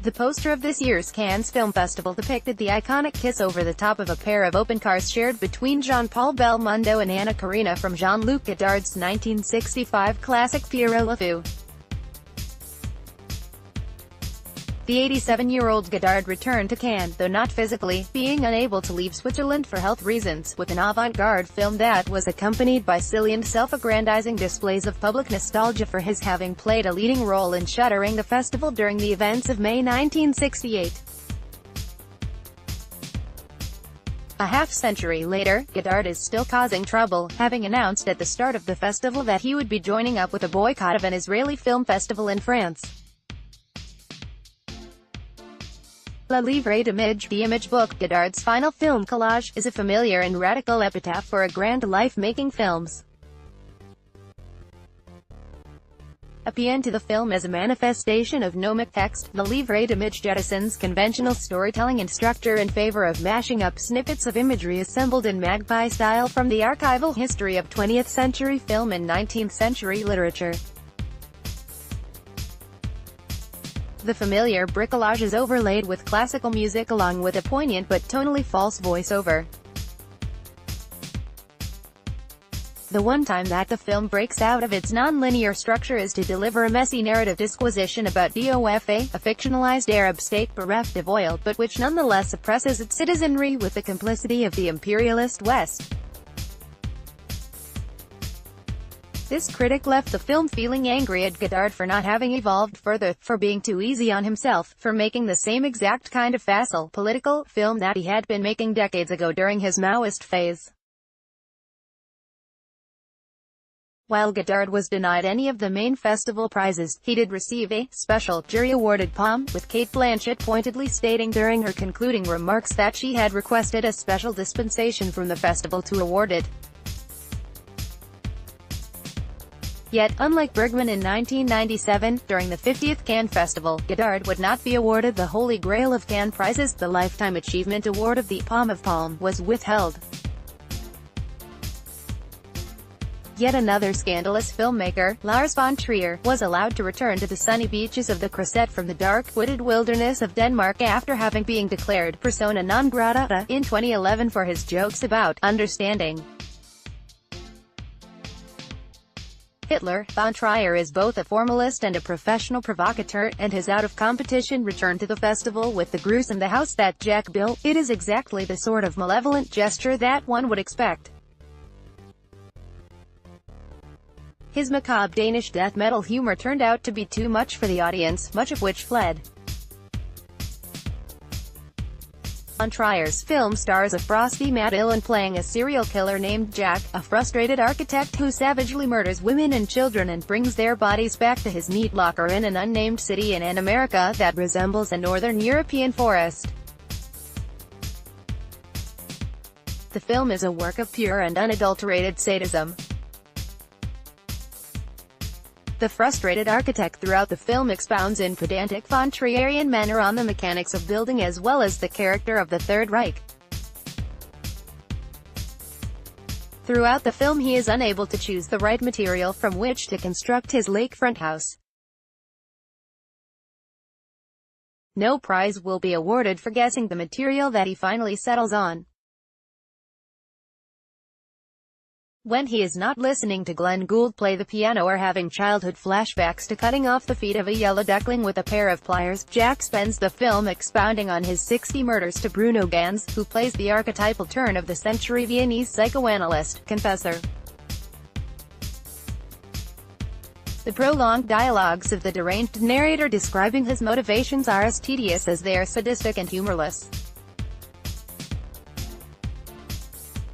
The poster of this year's Cannes Film Festival depicted the iconic kiss over the top of a pair of open cars shared between Jean-Paul Belmondo and Karina from Jean-Luc Godard's 1965 classic Pierrot le Fou. The 87-year-old Godard returned to Cannes, though not physically, being unable to leave Switzerland for health reasons, with an avant-garde film that was accompanied by silly and self-aggrandizing displays of public nostalgia for his having played a leading role in shuttering the festival during the events of May 1968. A half-century later, Godard is still causing trouble, having announced at the start of the festival that he would be joining up with a boycott of an Israeli film festival in France. Le Livre d'Image, the image book, Godard's final film collage, is a familiar and radical epitaph for a grand life making films. A paean to the film as a manifestation of gnomic text, the Livre d'Image jettisons conventional storytelling and structure in favor of mashing up snippets of imagery assembled in magpie style from the archival history of 20th century film and 19th century literature. The familiar bricolage is overlaid with classical music along with a poignant but tonally false voiceover. The one time that the film breaks out of its non-linear structure is to deliver a messy narrative disquisition about DOFA, a fictionalized Arab state bereft of oil, but which nonetheless oppresses its citizenry with the complicity of the imperialist West. This critic left the film feeling angry at Godard for not having evolved further, for being too easy on himself, for making the same exact kind of facile, political film that he had been making decades ago during his Maoist phase. While Godard was denied any of the main festival prizes, he did receive a special, jury-awarded palm, with Cate Blanchett pointedly stating during her concluding remarks that she had requested a special dispensation from the festival to award it. Yet, unlike Bergman in 1997, during the 50th Cannes Festival, Godard would not be awarded the Holy Grail of Cannes prizes. The Lifetime Achievement Award of the Palme of Palm was withheld. Yet another scandalous filmmaker, Lars von Trier, was allowed to return to the sunny beaches of the Crozet from the dark, wooded wilderness of Denmark after having been declared persona non grata in 2011 for his jokes about understanding Hitler. Von Trier is both a formalist and a professional provocateur, and his out-of-competition return to the festival with the gruesome The House That Jack Built. It is exactly the sort of malevolent gesture that one would expect. His macabre Danish death metal humor turned out to be too much for the audience, much of which fled. Von Trier's film stars a frosty mad villain playing a serial killer named Jack, a frustrated architect who savagely murders women and children and brings their bodies back to his meat locker in an unnamed city in an America that resembles a northern European forest. The film is a work of pure and unadulterated sadism. The frustrated architect throughout the film expounds in pedantic von Trierian manner on the mechanics of building as well as the character of the Third Reich. Throughout the film he is unable to choose the right material from which to construct his lakefront house. No prize will be awarded for guessing the material that he finally settles on. When he is not listening to Glenn Gould play the piano or having childhood flashbacks to cutting off the feet of a yellow duckling with a pair of pliers, Jack spends the film expounding on his 60 murders to Bruno Ganz, who plays the archetypal turn-of-the-century Viennese psychoanalyst, confessor. The prolonged dialogues of the deranged narrator describing his motivations are as tedious as they are sadistic and humorless.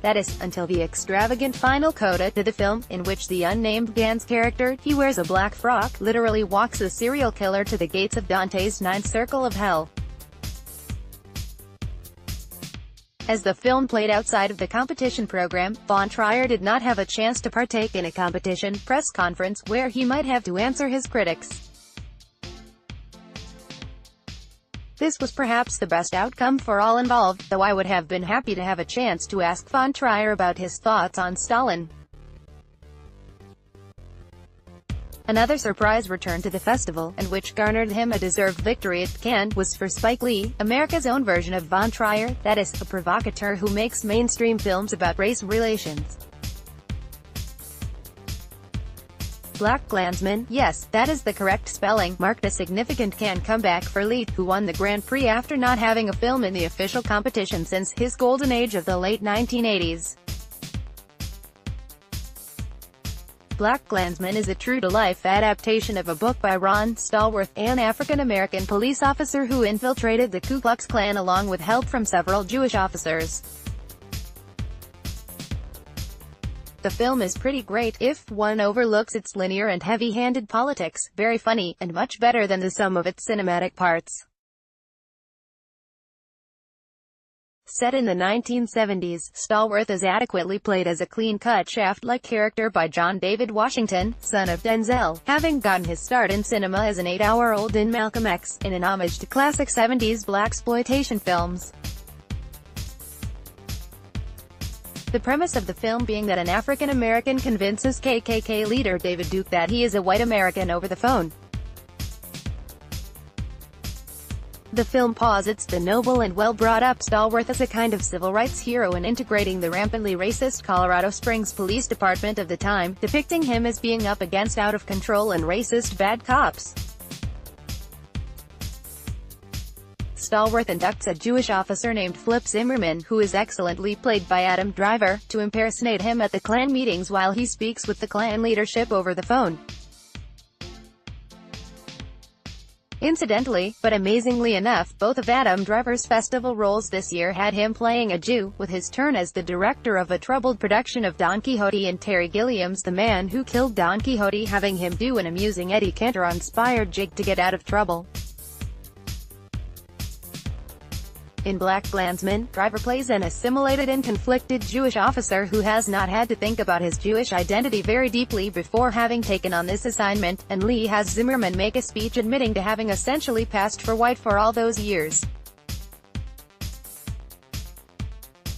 That is, until the extravagant final coda to the film, in which the unnamed Ganz character, he wears a black frock, literally walks the serial killer to the gates of Dante's Ninth Circle of Hell. As the film played outside of the competition program, von Trier did not have a chance to partake in a competition press conference, where he might have to answer his critics. This was perhaps the best outcome for all involved, though I would have been happy to have a chance to ask von Trier about his thoughts on Stalin. Another surprise return to the festival, and which garnered him a deserved victory at Cannes, was for Spike Lee, America's own version of Von Trier, that is, a provocateur who makes mainstream films about race relations. BlacKkKlansman, yes, that is the correct spelling, marked a significant Cannes comeback for Lee, who won the Grand Prix after not having a film in the official competition since his golden age of the late 1980s. BlacKkKlansman is a true-to-life adaptation of a book by Ron Stallworth, an African-American police officer who infiltrated the Ku Klux Klan along with help from several Jewish officers. The film is pretty great, if one overlooks its linear and heavy-handed politics, very funny, and much better than the sum of its cinematic parts. Set in the 1970s, Stallworth is adequately played as a clean-cut Shaft-like character by John David Washington, son of Denzel, having gotten his start in cinema as an 8-hour-old in Malcolm X, in an homage to classic 70s blaxploitation films. The premise of the film being that an African-American convinces KKK leader David Duke that he is a white American over the phone. The film posits the noble and well-brought-up Stallworth as a kind of civil rights hero in integrating the rampantly racist Colorado Springs Police Department of the time, depicting him as being up against out-of-control and racist bad cops. Stallworth inducts a Jewish officer named Flip Zimmerman, who is excellently played by Adam Driver, to impersonate him at the Klan meetings while he speaks with the Klan leadership over the phone. Incidentally, but amazingly enough, both of Adam Driver's festival roles this year had him playing a Jew, with his turn as the director of a troubled production of Don Quixote and Terry Gilliam's The Man Who Killed Don Quixote having him do an amusing Eddie Cantor-inspired jig to get out of trouble. In BlacKkKlansman, Driver plays an assimilated and conflicted Jewish officer who has not had to think about his Jewish identity very deeply before having taken on this assignment, and Lee has Zimmerman make a speech admitting to having essentially passed for white for all those years.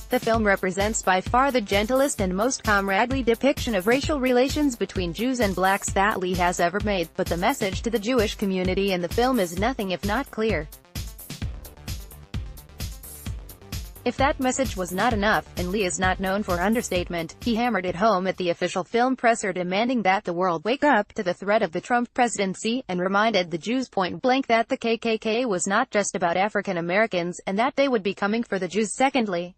The film represents by far the gentlest and most comradely depiction of racial relations between Jews and blacks that Lee has ever made, but the message to the Jewish community in the film is nothing if not clear. If that message was not enough, and Lee is not known for understatement, he hammered it home at the official film presser demanding that the world wake up to the threat of the Trump presidency, and reminded the Jews point-blank that the KKK was not just about African Americans, and that they would be coming for the Jews secondly.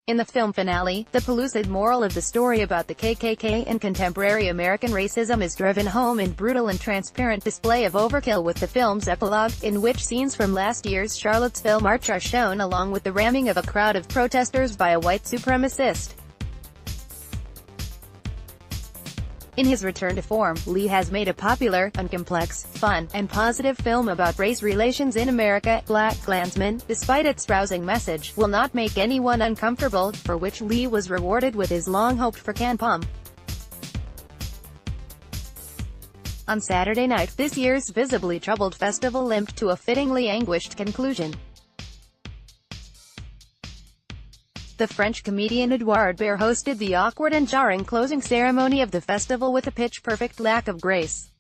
In the film finale, the pellucid moral of the story about the KKK and contemporary American racism is driven home in brutal and transparent display of overkill with the film's epilogue, in which scenes from last year's Charlottesville march are shown along with the ramming of a crowd of protesters by a white supremacist. In his return to form, Lee has made a popular, uncomplex, fun, and positive film about race relations in America. BlacKkKlansman, despite its rousing message, will not make anyone uncomfortable, for which Lee was rewarded with his long-hoped-for Cannes Palm. On Saturday night, this year's visibly troubled festival limped to a fittingly anguished conclusion. The French comedian Edouard Baird hosted the awkward and jarring closing ceremony of the festival with a pitch-perfect lack of grace.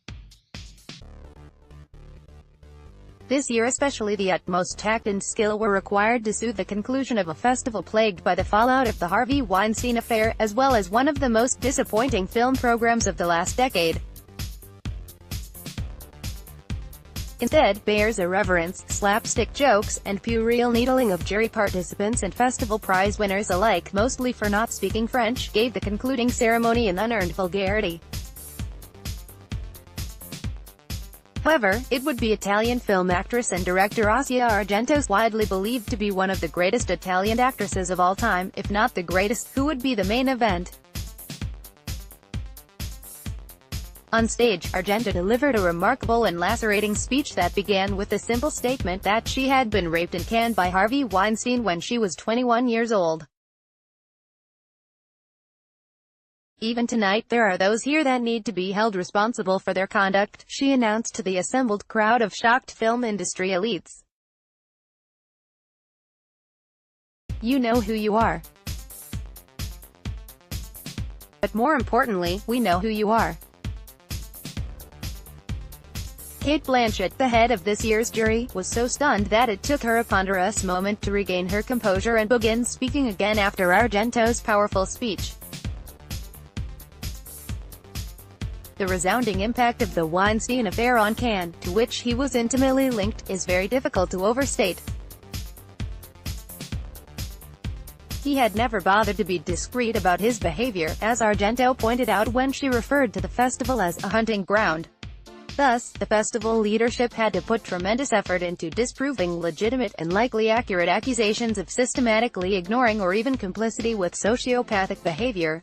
This year especially the utmost tact and skill were required to soothe the conclusion of a festival plagued by the fallout of the Harvey Weinstein affair, as well as one of the most disappointing film programs of the last decade. Instead, Baird's irreverence, slapstick jokes, and puerile needling of jury participants and festival prize winners alike, mostly for not speaking French, gave the concluding ceremony an unearned vulgarity. However, it would be Italian film actress and director Asia Argento, widely believed to be one of the greatest Italian actresses of all time, if not the greatest, who would be the main event. On stage, Argento delivered a remarkable and lacerating speech that began with the simple statement that she had been raped in Cannes by Harvey Weinstein when she was 21 years old. Even tonight, there are those here that need to be held responsible for their conduct, she announced to the assembled crowd of shocked film industry elites. You know who you are. But more importantly, we know who you are. Cate Blanchett, the head of this year's jury, was so stunned that it took her a ponderous moment to regain her composure and begin speaking again after Argento's powerful speech. The resounding impact of the Weinstein affair on Cannes, to which he was intimately linked, is very difficult to overstate. He had never bothered to be discreet about his behavior, as Argento pointed out when she referred to the festival as a hunting ground. Thus, the festival leadership had to put tremendous effort into disproving legitimate and likely accurate accusations of systematically ignoring or even complicity with sociopathic behavior.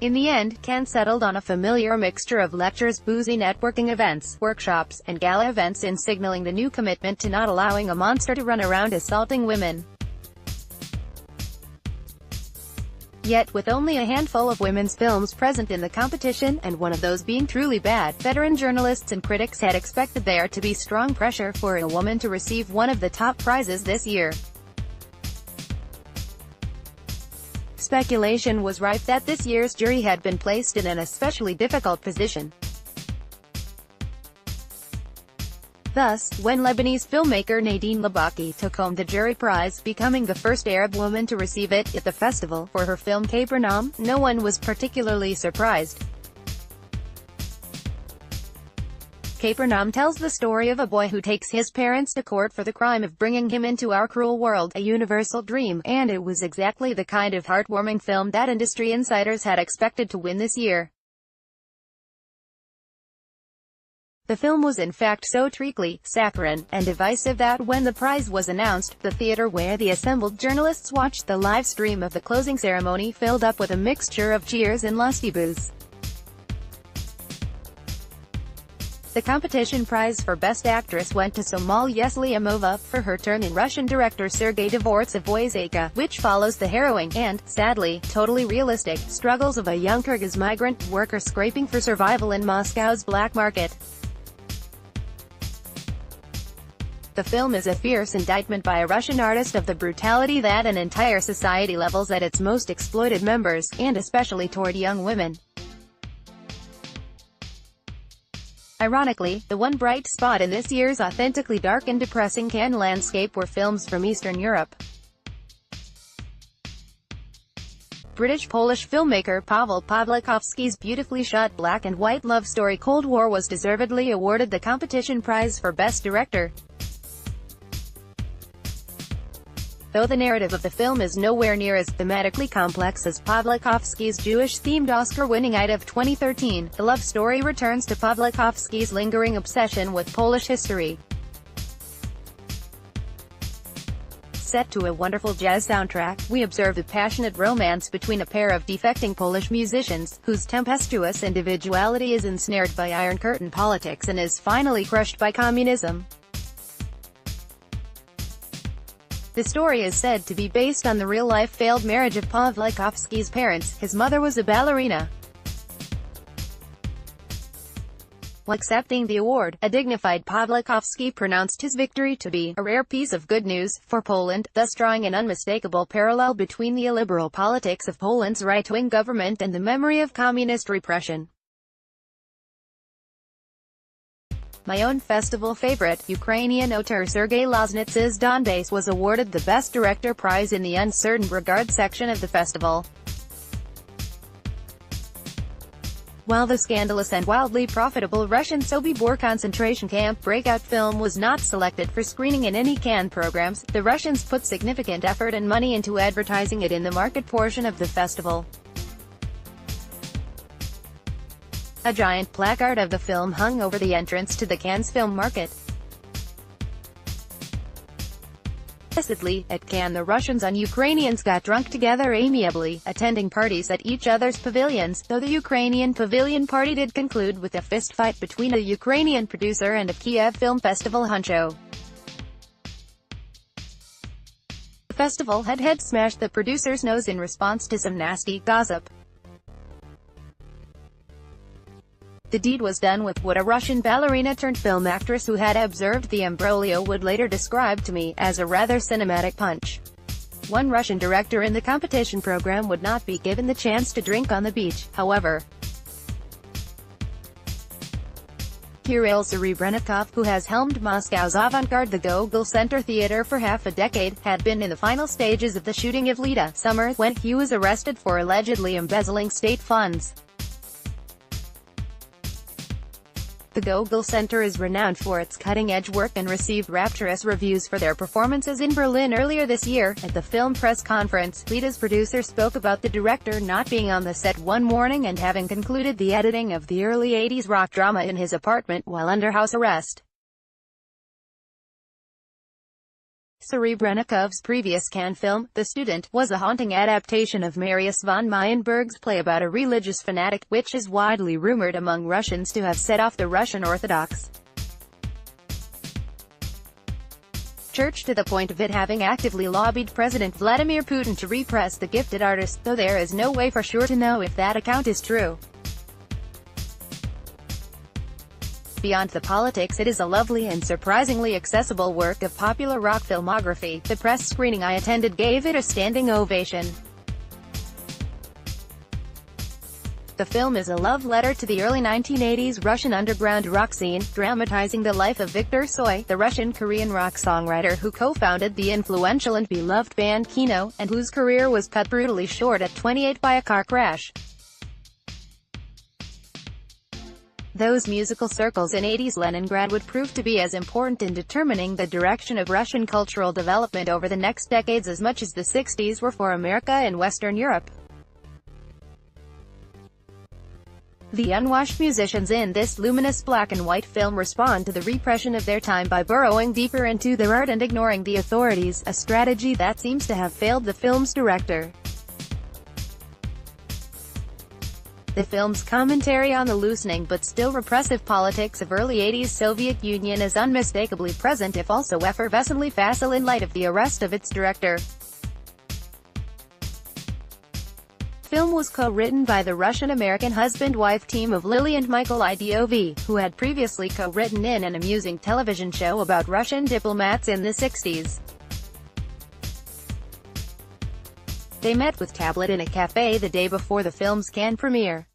In the end, Cannes settled on a familiar mixture of lectures, boozy networking events, workshops, and gala events in signaling the new commitment to not allowing a monster to run around assaulting women. Yet, with only a handful of women's films present in the competition, and one of those being truly bad, veteran journalists and critics had expected there to be strong pressure for a woman to receive one of the top prizes this year. Speculation was rife that this year's jury had been placed in an especially difficult position. Thus, when Lebanese filmmaker Nadine Labaki took home the jury prize, becoming the first Arab woman to receive it at the festival, for her film Capernaum, no one was particularly surprised. Capernaum tells the story of a boy who takes his parents to court for the crime of bringing him into our cruel world, a universal dream, and it was exactly the kind of heartwarming film that industry insiders had expected to win this year. The film was in fact so treacly, saccharine, and divisive that when the prize was announced, the theater where the assembled journalists watched the live stream of the closing ceremony filled up with a mixture of cheers and lusty boos. The competition prize for Best Actress went to Somal Yeslyamova for her turn in Russian director Sergei Dvortsev's Eka, which follows the harrowing, and, sadly, totally realistic, struggles of a young Kyrgyz migrant worker scraping for survival in Moscow's black market. The film is a fierce indictment by a Russian artist of the brutality that an entire society levels at its most exploited members, and especially toward young women. Ironically, the one bright spot in this year's authentically dark and depressing Cannes landscape were films from Eastern Europe. British-Polish filmmaker Paweł Pawlikowski's beautifully shot black and white love story Cold War was deservedly awarded the competition prize for Best Director. Though the narrative of the film is nowhere near as thematically complex as Pawlikowski's Jewish-themed Oscar-winning Ida of 2013, the love story returns to Pawlikowski's lingering obsession with Polish history. Set to a wonderful jazz soundtrack, we observe a passionate romance between a pair of defecting Polish musicians, whose tempestuous individuality is ensnared by Iron Curtain politics and is finally crushed by communism. The story is said to be based on the real-life failed marriage of Pawlikowski's parents. His mother was a ballerina. While accepting the award, a dignified Pawlikowski pronounced his victory to be a rare piece of good news for Poland, thus drawing an unmistakable parallel between the illiberal politics of Poland's right-wing government and the memory of communist repression. My own festival favorite, Ukrainian auteur Sergei Loznitsa's Donbass was awarded the Best Director prize in the Uncertain Regard section of the festival. While the scandalous and wildly profitable Russian Sobibor concentration camp breakout film was not selected for screening in any Cannes programs, the Russians put significant effort and money into advertising it in the market portion of the festival. A giant placard of the film hung over the entrance to the Cannes film market. Explicitly, at Cannes the Russians and Ukrainians got drunk together amiably, attending parties at each other's pavilions, though the Ukrainian pavilion party did conclude with a fistfight between a Ukrainian producer and a Kiev Film Festival honcho. The festival head smashed the producer's nose in response to some nasty gossip. The deed was done with what a Russian ballerina-turned-film actress who had observed the imbroglio would later describe to me as a rather cinematic punch. One Russian director in the competition program would not be given the chance to drink on the beach, however. Kirill Serebrennikov, who has helmed Moscow's avant-garde the Gogol Center Theater for half a decade, had been in the final stages of the shooting of Leda Summer when he was arrested for allegedly embezzling state funds. The Gogol Center is renowned for its cutting-edge work and received rapturous reviews for their performances in Berlin earlier this year. At the film press conference, Leda's producer spoke about the director not being on the set one morning and having concluded the editing of the early 80s rock drama in his apartment while under house arrest. Serebrenikov's previous Cannes film, The Student, was a haunting adaptation of Marius von Meyenberg's play about a religious fanatic, which is widely rumored among Russians to have set off the Russian Orthodox Church to the point of it having actively lobbied President Vladimir Putin to repress the gifted artist, though there is no way for sure to know if that account is true. Beyond the politics, it is a lovely and surprisingly accessible work of popular rock filmography. The press screening I attended gave it a standing ovation. The film is a love letter to the early 1980s Russian underground rock scene, dramatizing the life of Viktor Tsoi, the Russian-Korean rock songwriter who co-founded the influential and beloved band Kino, and whose career was cut brutally short at 28 by a car crash. Those musical circles in 80s Leningrad would prove to be as important in determining the direction of Russian cultural development over the next decades as much as the 60s were for America and Western Europe. The unwashed musicians in this luminous black and white film respond to the repression of their time by burrowing deeper into their art and ignoring the authorities, a strategy that seems to have failed the film's director. The film's commentary on the loosening but still repressive politics of early 80s Soviet Union is unmistakably present, if also effervescently facile in light of the arrest of its director. Film was co-written by the Russian-American husband-wife team of Lily and Michael Idov, who had previously co-written in an amusing television show about Russian diplomats in the 60s. They met with Tablet in a cafe the day before the film's Cannes premiere.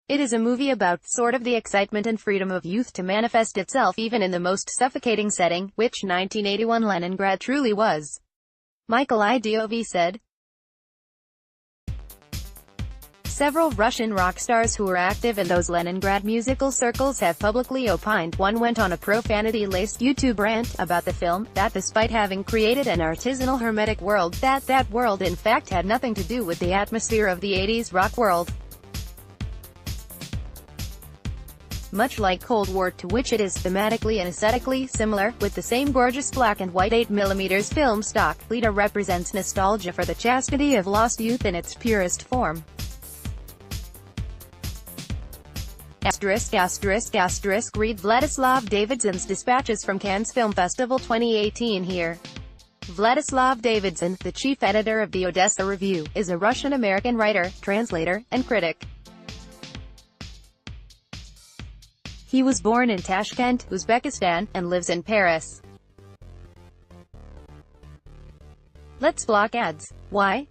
It is a movie about sort of the excitement and freedom of youth to manifest itself even in the most suffocating setting, which 1981 Leningrad truly was. Michael Idov said. Several Russian rock stars who were active in those Leningrad musical circles have publicly opined. One went on a profanity-laced YouTube rant about the film, that despite having created an artisanal hermetic world, that world in fact had nothing to do with the atmosphere of the 80s rock world. Much like Cold War, to which it is thematically and aesthetically similar, with the same gorgeous black and white 8mm film stock, Leda represents nostalgia for the chastity of lost youth in its purest form. Asterisk, asterisk, asterisk, read Vladislav Davidson's dispatches from Cannes Film Festival 2018 here. Vladislav Davidson, the chief editor of the Odessa Review, is a Russian-American writer, translator, and critic. He was born in Tashkent, Uzbekistan, and lives in Paris. Let's block ads. Why?